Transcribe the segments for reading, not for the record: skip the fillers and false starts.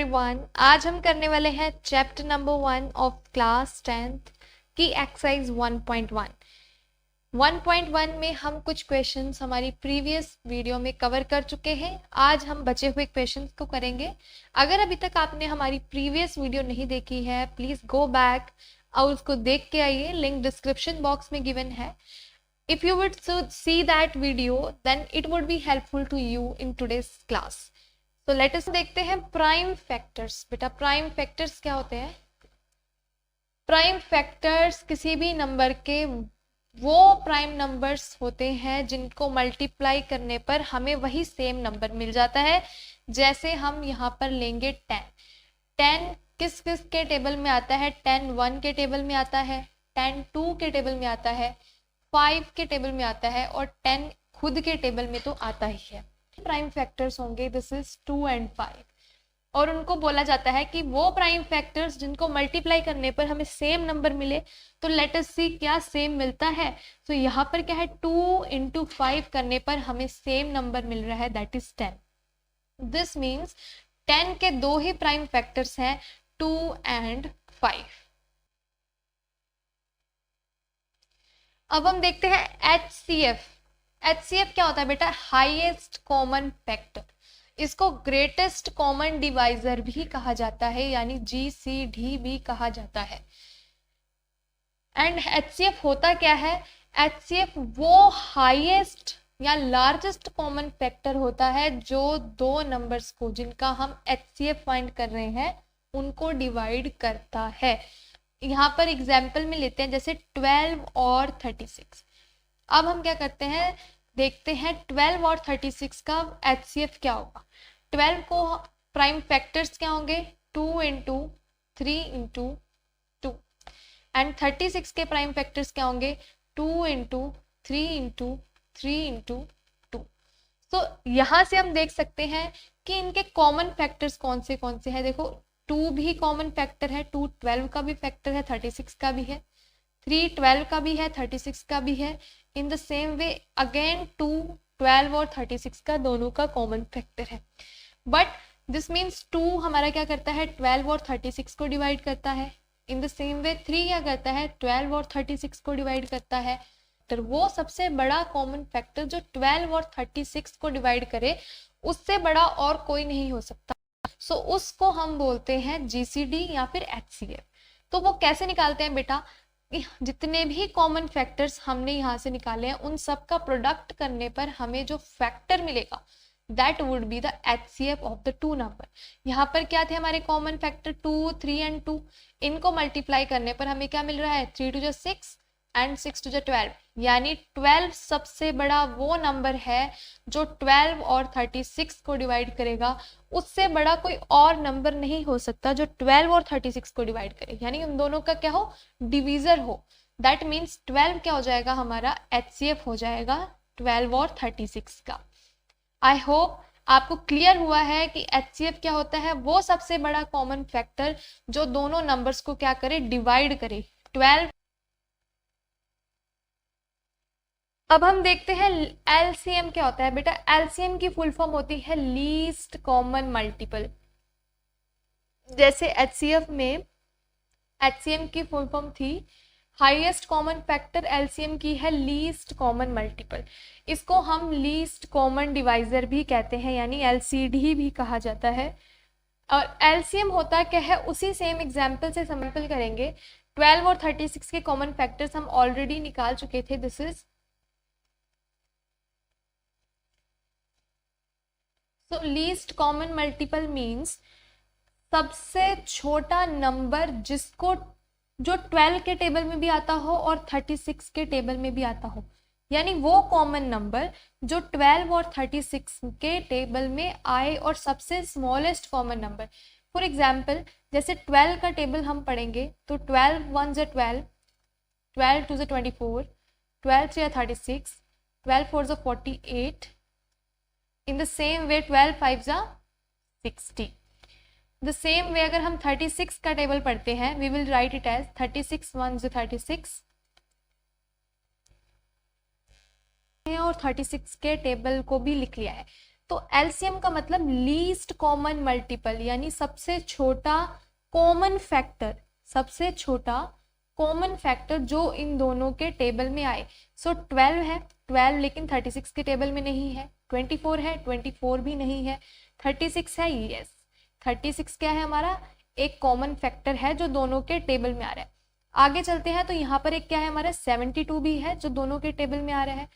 Everyone, आज हम करने वाले हैं chapter number 1 of class 10th की एक्सरसाइज 1.1। 1.1 में हम कुछ क्वेश्चंस हमारी प्रीवियस वीडियो में कवर कर चुके हैं। आज हम बचे हुए क्वेश्चंस को करेंगे। अगर अभी तक आपने हमारी प्रीवियस वीडियो नहीं देखी है, प्लीज गो बैक और उसको देख के आइए। लिंक डिस्क्रिप्शन बॉक्स में गिवन है। If you would see that video, then it would be helpful to you in today's class. So let us देखते हैं प्राइम फैक्टर्स। बेटा प्राइम फैक्टर्स क्या होते हैं? प्राइम फैक्टर्स किसी भी नंबर के वो प्राइम नंबर्स होते हैं जिनको मल्टीप्लाई करने पर हमें वही सेम नंबर मिल जाता है। जैसे हम यहाँ पर लेंगे 10 किस किस के टेबल में आता है? 10 1 के टेबल में आता है, 10 2 के टेबल में आता है, 5 के टेबल में आता है और 10 खुद के टेबल में तो आता ही है। प्राइम फैक्टर्स होंगे दिस इज 2 and 5 और उनको बोला जाता है कि वो प्राइम फैक्टर्स जिनको मल्टीप्लाई करने पर हमें सेम नंबर मिले। तो लेट अस सी क्या सेम मिलता है। तो यहाँ पर क्या है, 2 into 5 करने पर हमें सेम नंबर मिल रहा है, दैट इज 10। दिस मीन्स 10 के दो ही प्राइम फैक्टर्स हैं, 2 and 5। अब हम देखते हैं HCF। HCF क्या होता है बेटा? Highest common factor. इसको ग्रेटेस्ट कॉमन डिवाइजर भी कहा जाता है, यानी GCD भी कहा जाता है। एंड HCF होता क्या है? HCF वो हाईएस्ट या लार्जेस्ट कॉमन फैक्टर होता है जो दो नंबर्स को जिनका हम HCF फाइंड कर रहे हैं उनको डिवाइड करता है। यहाँ पर एग्जाम्पल में लेते हैं जैसे 12 और 36। अब हम क्या करते हैं, देखते हैं 12 और 36 का HCF क्या होगा। 12 को प्राइम फैक्टर्स क्या होंगे? 2 into 3 into 2 एंड 36 के प्राइम फैक्टर्स क्या होंगे? 2 into 3 into 3 into 2। तो यहाँ से हम देख सकते हैं कि इनके कॉमन फैक्टर्स कौन से हैं। देखो 2 भी कॉमन फैक्टर है, 2 12 का भी फैक्टर है, 36 का भी है, 3 12 का भी है, 36 का भी है। इन द सेम वे अगेन 2 12 और 36 का दोनों का कॉमन फैक्टर है। बट दिस मीन्स 2 हमारा क्या करता है? 12 और 36 को डिवाइड करता है। इन द सेम वे 3 क्या करता है? 12 और 36 को डिवाइड करता है। तो वो सबसे बड़ा कॉमन फैक्टर जो 12 और 36 को डिवाइड करे, उससे बड़ा और कोई नहीं हो सकता। सो उसको हम बोलते हैं GCD या फिर HCF। तो वो कैसे निकालते हैं बेटा? जितने भी कॉमन फैक्टर्स हमने यहाँ से निकाले हैं उन सब का प्रोडक्ट करने पर हमें जो फैक्टर मिलेगा that would be the HCF of the two number. यहाँ पर क्या थे हमारे कॉमन फैक्टर? 2 3 and 2। इनको मल्टीप्लाई करने पर हमें क्या मिल रहा है? 3 2 6 एंड 6 2 12, यानी 12 सबसे बड़ा वो नंबर है जो 12 और 36 को डिवाइड करेगा। उससे बड़ा कोई और नंबर नहीं हो सकता जो 12 और 36 को डिवाइड करे, यानी उन दोनों का क्या हो? डिवीजर हो। दैट मीन्स 12 क्या हो जाएगा हमारा? HCF हो जाएगा 12 और 36 का। आई होप आपको क्लियर हुआ है कि HCF क्या होता है। वो सबसे बड़ा कॉमन फैक्टर जो दोनों नंबर्स को क्या करे? डिवाइड करे। 12। अब हम देखते हैं LCM क्या होता है बेटा। LCM की फुल फॉर्म होती है लीस्ट कॉमन मल्टीपल। जैसे HCF में HCM की फुल फॉर्म थी हाईएस्ट कॉमन फैक्टर, LCM की है लीस्ट कॉमन मल्टीपल। इसको हम लीस्ट कॉमन डिवाइजर भी कहते हैं, यानी LCD भी कहा जाता है। और LCM होता क्या है, उसी सेम एग्जाम्पल से सैंपल करेंगे। 12 और 36 के कॉमन फैक्टर्स हम ऑलरेडी निकाल चुके थे। This is So least common multiple means सबसे छोटा नंबर जिसको जो 12 के टेबल में भी आता हो और 36 के टेबल में भी आता हो, यानी वो कॉमन नंबर जो 12 और 36 के टेबल में आए और सबसे smallest common number. For example जैसे 12 का टेबल हम पढ़ेंगे तो 12 1 is 12, 12 2 is 24, 12 3 is 36, 12 4 is 48। In the same way 12 5 are 60। The same way अगर हम 36 का टेबल पढ़ते हैं, we will write it as 36 1 is 36 और 36 के टेबल को भी लिख लिया है। तो एलसीएम का मतलब लीस्ट कॉमन मल्टीपल, यानी सबसे छोटा कॉमन फैक्टर, सबसे छोटा कॉमन फैक्टर जो इन दोनों के टेबल में आए। सो 12 है, 12 लेकिन 36 के टेबल में नहीं है। 24 है, 24 भी नहीं है। 36 है, यस 36 क्या है हमारा, एक कॉमन फैक्टर है जो दोनों के टेबल में आ रहा है। आगे चलते हैं तो यहाँ पर एक क्या है हमारा 72 भी है जो दोनों के टेबल में आ रहा है।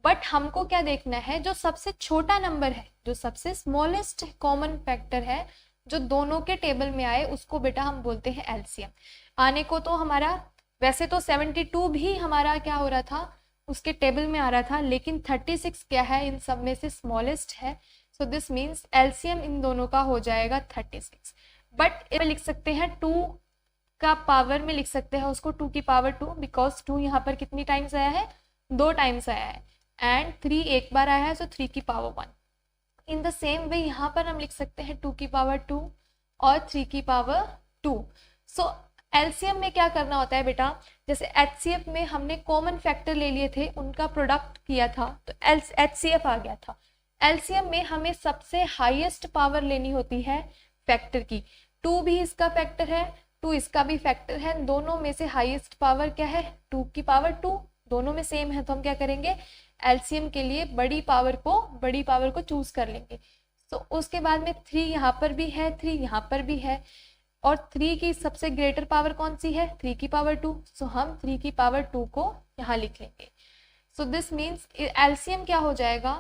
बट हमको क्या देखना है, जो सबसे छोटा नंबर है, जो सबसे स्मॉलेस्ट कॉमन फैक्टर है जो दोनों के टेबल में आए, उसको बेटा हम बोलते हैं एलसीएम। आने को तो हमारा वैसे तो 72 भी हमारा क्या हो रहा था, उसके टेबल में आ रहा था, लेकिन 36 क्या है इन सब में से स्मॉलेस्ट है। सो दिस मीन्स एलसीएम इन दोनों का हो जाएगा 36। बट इसमें लिख सकते हैं 2 का पावर में लिख सकते हैं उसको 2 की पावर 2, बिकॉज 2 यहाँ पर कितनी टाइम्स आया है, 2 टाइम्स आया है, एंड 3 एक बार आया है, सो 3 की पावर 1। इन द सेम वे यहाँ पर हम लिख सकते हैं 2 की पावर 2 और 3 की पावर 2। सो एलसीएम में क्या करना होता है बेटा, जैसे एचसीएफ में हमने कॉमन फैक्टर ले लिए थे, उनका प्रोडक्ट किया था तो एचसीएफ आ गया था। एलसीएम में हमें सबसे हाईएस्ट पावर लेनी होती है फैक्टर की। 2 भी इसका फैक्टर है, 2 इसका भी फैक्टर है, दोनों में से हाईएस्ट पावर क्या है 2 की पावर 2, दोनों में सेम है, तो हम क्या करेंगे एलसीएम के लिए बड़ी पावर को चूज कर लेंगे। तो उसके बाद में 3 यहाँ पर भी है, 3 यहाँ पर भी है, और 3 की सबसे ग्रेटर पावर कौन सी है 3 की पावर 2, सो हम 3 की पावर 2 को यहाँ लिख लेंगे। सो दिस मीन्स एलसीएम क्या हो जाएगा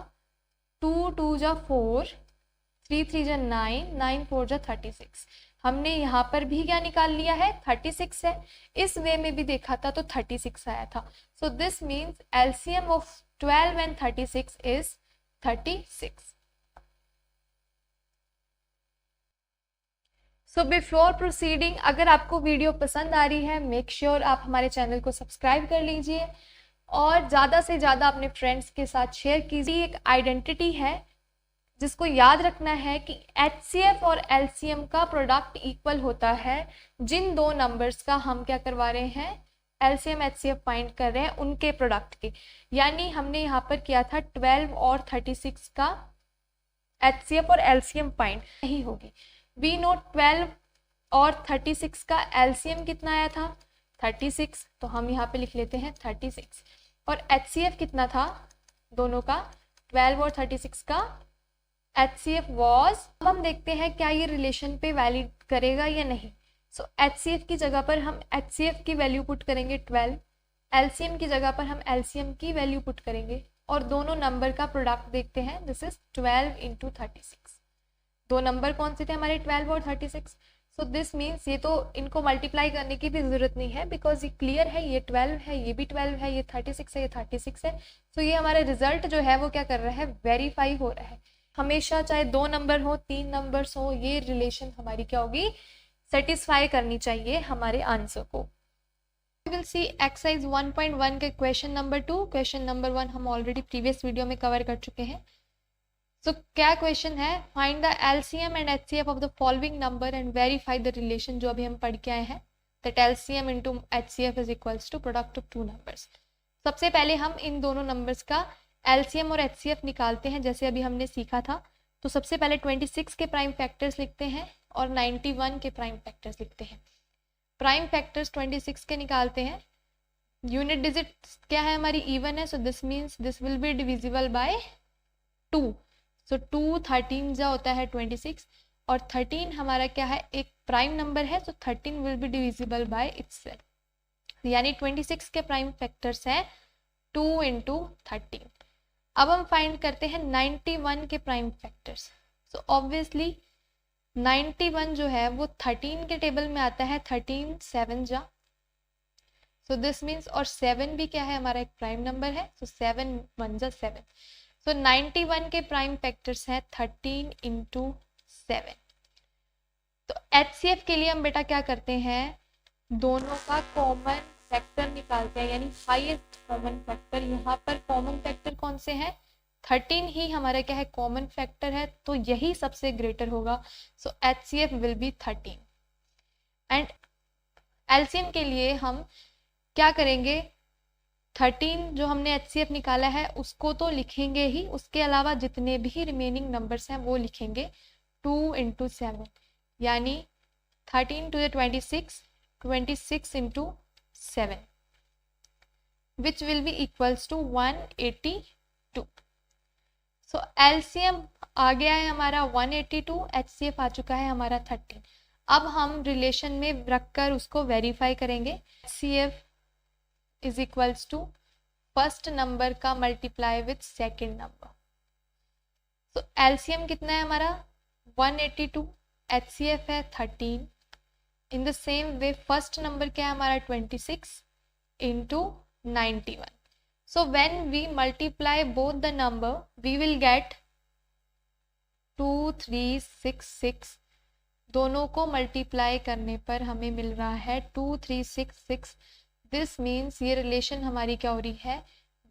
2 2 जा 4, 3 3 जा 9, 9 4 जा 36। हमने यहाँ पर भी क्या निकाल लिया है 36 है, इस वे में भी देखा था तो 36 आया था। So this means LCM of 12 and 36 is 36। So before proceeding, अगर आपको वीडियो पसंद आ रही है मेक श्योर आप हमारे चैनल को सब्सक्राइब कर लीजिए और ज़्यादा से ज़्यादा अपने फ्रेंड्स के साथ शेयर कीजिए। एक आइडेंटिटी है जिसको याद रखना है कि एचसीएफ और एलसीएम का प्रोडक्ट इक्वल होता है जिन दो नंबर्स का हम क्या करवा रहे हैं एलसीएम एचसीएफ फाइंड कर रहे हैं उनके प्रोडक्ट के। यानी हमने यहाँ पर किया था 12 और 36 का एचसीएफ और एलसीएम फाइंड नहीं होगी। वी नो 12 और 36 का एलसीएम कितना आया था 36, तो हम यहाँ पे लिख लेते हैं 36, और एचसीएफ कितना था दोनों का 12 और 36 का एचसीएफ वाज। अब हम देखते हैं क्या ये रिलेशन पे वैलिड करेगा या नहीं। सो एचसीएफ की जगह पर हम एचसीएफ की वैल्यू पुट करेंगे 12, एलसीएम की जगह पर हम एलसीएम की वैल्यू पुट करेंगे और दोनों नंबर का प्रोडक्ट देखते हैं, दिस इज 12 इंटू 36। दो नंबर कौन से थे हमारे 12 और 36। सो दिस मीन्स ये तो इनको मल्टीप्लाई करने की भी जरूरत नहीं है बिकॉज ये क्लियर है, ये 12 है, ये भी 12 है, ये 36 है, ये 36 है। सो ये हमारा रिजल्ट जो है वो क्या कर रहा है वेरीफाई हो रहा है। हमेशा चाहे 2 नंबर हो 3 नंबर्स हो, ये रिलेशन हमारी क्या होगी सेटिस्फाई करनी चाहिए हमारे आंसर को। वी विल सी एक्सरसाइज 1.1 के क्वेश्चन नंबर 2। क्वेश्चन नंबर 1 हम ऑलरेडी प्रीवियस वीडियो में कवर कर चुके हैं। सो क्या क्वेश्चन है, find the LCM and HCF of the following number and verify the relation, जो अभी हम पढ़ के आए हैं that LCM into HCF is equals to product of 2 numbers. सबसे पहले हम इन दोनों नंबर्स का एलसीएम और एचसीएफ निकालते हैं जैसे अभी हमने सीखा था। तो सबसे पहले 26 के प्राइम फैक्टर्स लिखते हैं और 91 के प्राइम फैक्टर्स लिखते हैं। प्राइम फैक्टर्स 26 के निकालते हैं, यूनिट डिजिट क्या है हमारी इवन है, so this means this will be divisible by 2। सो 2 13 जा होता है 26 और 13 हमारा क्या है एक प्राइम नंबर है, सो 13 will be divisible by itself. यानी 26 के प्राइम फैक्टर्स है 2 इंटू 13। अब हम फाइंड करते हैं 91 के प्राइम फैक्टर्स। सो ऑब्वियसली 91 जो है वो 13 के टेबल में आता है, 13 7 जा, सो दिस मीन्स, और 7 भी क्या है हमारा एक प्राइम नंबर है, सो 7 1 जा 7। सो 91 के प्राइम फैक्टर्स हैं 13 इंटू 7। तो एचसीएफ के लिए हम बेटा क्या करते हैं दोनों का कॉमन फैक्टर निकालते हैं, यानी हाईएस्ट कॉमन फैक्टर। यहाँ पर कॉमन फैक्टर कौन से हैं 13 ही हमारा क्या है कॉमन फैक्टर है, तो यही सबसे ग्रेटर होगा। So HCF will be 13 and LCM के लिए हम क्या करेंगे 13 जो हमने HCF निकाला है उसको तो लिखेंगे ही, उसके अलावा जितने भी रिमेनिंग नंबर्स हैं वो लिखेंगे 2 × 7, यानी 13 to the 26, 26 into 7, which will be equals to 182. So LCM आ गया है हमारा 182, HCF आ चुका है हमारा 13. अब हम रिलेशन में रखकर उसको वेरीफाई करेंगे. HCF is equals to first number का मल्टीप्लाई विथ सेकेंड नंबर. तो LCM कितना है हमारा 182, HCF है 13. In the same way first number क्या है हमारा 26 into 91. So when we multiply both the number, we will get 2366. दोनों को मल्टीप्लाई करने पर हमें मिल रहा है 2366. दिस मीन्स ये रिलेशन हमारी क्या हो रही है,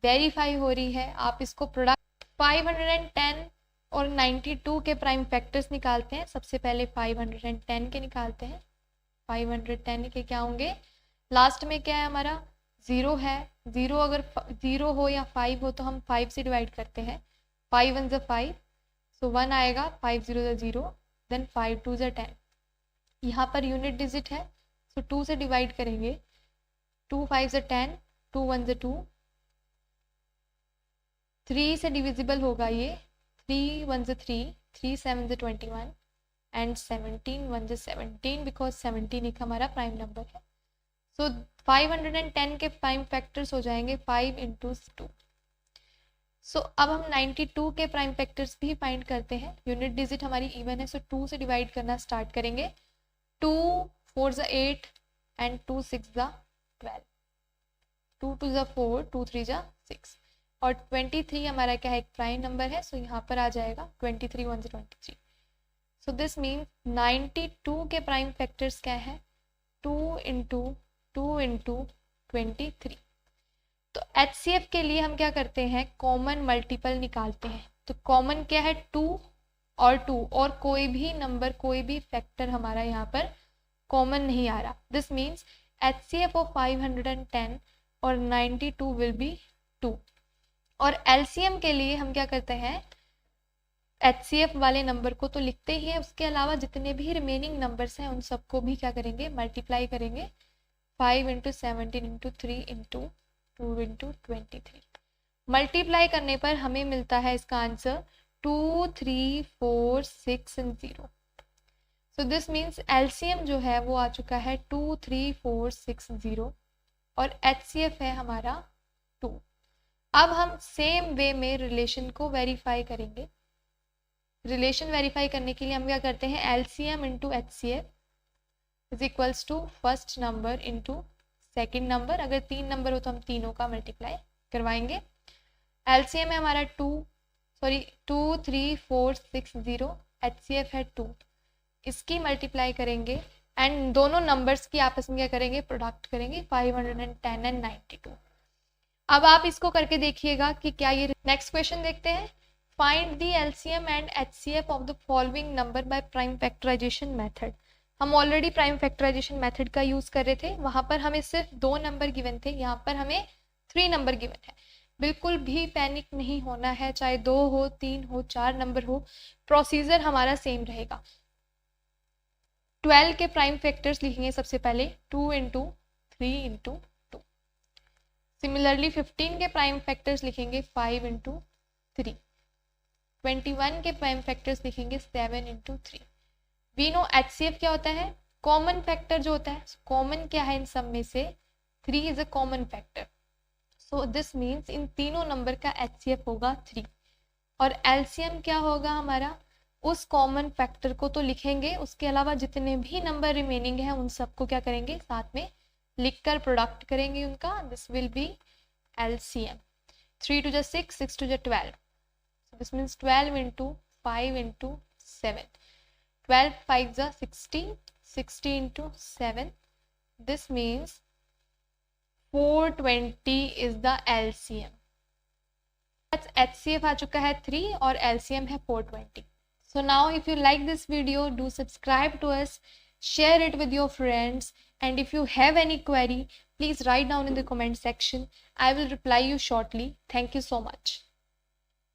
वेरीफाई हो रही है. आप इसको प्रोडक्ट 510 और 92 के प्राइम फैक्टर्स निकालते हैं. सबसे पहले 510 के निकालते हैं. 510 के क्या होंगे, लास्ट में क्या है हमारा 0 है. 0 अगर 0 हो या 5 हो तो हम 5 से डिवाइड करते हैं. 5 1 = 5, सो 1 आएगा. 5 0 = 0, देन 5 2 = 10. यहाँ पर यूनिट डिजिट है, सो 2 से डिवाइड करेंगे. 2 5 = 10, 2 1 = 2. 3 से डिविजिबल होगा ये. 3 1 = 3, 3 7 = 21 एंड 17 1 = 17, बिकॉज 17 एक हमारा प्राइम नंबर है. सो 510 के प्राइम फैक्टर्स हो जाएंगे 5 × 2. सो अब हम 92 के प्राइम फैक्टर्स भी फाइंड करते हैं. यूनिट डिजिट हमारी इवन है, सो 2 से डिवाइड करना स्टार्ट करेंगे. 2 4 = 8 एंड 2 6 = 12. 2 2 = 4, 2 3 = 6. और 23 हमारा क्या है, एक प्राइम नंबर है, सो यहाँ पर आ जाएगा 23 1 = 23. सो दिस मीन्स 92 के प्राइम फैक्टर्स क्या है, 2 × 2 × 23. तो HCF के लिए हम क्या करते हैं, कॉमन मल्टीपल निकालते हैं. तो कॉमन क्या है 2 और 2, और कोई भी नंबर कोई भी फैक्टर हमारा यहाँ पर कॉमन नहीं आ रहा. दिस मीन्स HCF ऑफ 510 और 92 विल बी 2. और LCM के लिए हम क्या करते हैं, HCF वाले नंबर को तो लिखते ही है, उसके अलावा जितने भी रिमेनिंग नंबर्स हैं उन सबको भी क्या करेंगे, मल्टीप्लाई करेंगे. 5 × 17 × 3 × 2 × 23. मल्टीप्लाई करने पर हमें मिलता है इसका answer 2 3 4 6 and 0. So this means LCM जो है वो आ चुका है 2 3 4 6 0 और HCF है हमारा 2. अब हम सेम वे में रिलेशन को वेरीफाई करेंगे. रिलेशन वेरीफाई करने के लिए हम क्या करते हैं, LCM × HCF is equals to first number into second number. अगर 3 नंबर हो तो हम तीनों का मल्टीप्लाई करवाएंगे. LCM है हमारा 2 3 4 6 0, HCF है 2. इसकी मल्टीप्लाई करेंगे एंड दोनों नंबर्स की आपस में क्या करेंगे, प्रोडक्ट करेंगे. 510 एंड 92. अब आप इसको करके देखिएगा कि क्या ये. नेक्स्ट क्वेश्चन देखते हैं. Find the LCM and HCF of the following number by prime factorization method. हम ऑलरेडी प्राइम फैक्टराइजेशन मेथड का यूज कर रहे थे, वहां पर हमें सिर्फ 2 नंबर गिवन थे, यहाँ पर हमें 3 नंबर गिवन है. बिल्कुल भी पैनिक नहीं होना है, चाहे 2 हो 3 हो 4 नंबर हो, प्रोसीजर हमारा सेम रहेगा. 12 के प्राइम फैक्टर्स लिखेंगे सबसे पहले 2 × 3 × 2. सिमिलरली 15 के प्राइम फैक्टर्स लिखेंगे 5 × 3. 21 के प्राइम फैक्टर्स लिखेंगे 7 × 3. वी नो HCF क्या होता है, कॉमन फैक्टर जो होता है. कॉमन क्या है इन सब में से, 3 is a common factor. So this means in तीनों नंबर का HCF होगा 3. और LCM क्या होगा हमारा, उस कॉमन फैक्टर को तो लिखेंगे, उसके अलावा जितने भी नंबर रिमेनिंग है उन सबको क्या करेंगे, साथ में लिखकर प्रोडक्ट करेंगे उनका. This will be LCM. 3 2 = 6, 6 2 = 12. So this means 12 × 5 × 7. 12 5 = 60, 60 × 7. This means 420 is the LCM. HCF आ चुका है 3 और LCM है 420. So now if you like this video, do subscribe to us, share it with your friends, and if you have any query, Please write down in the comment section. I will reply you shortly. Thank you so much.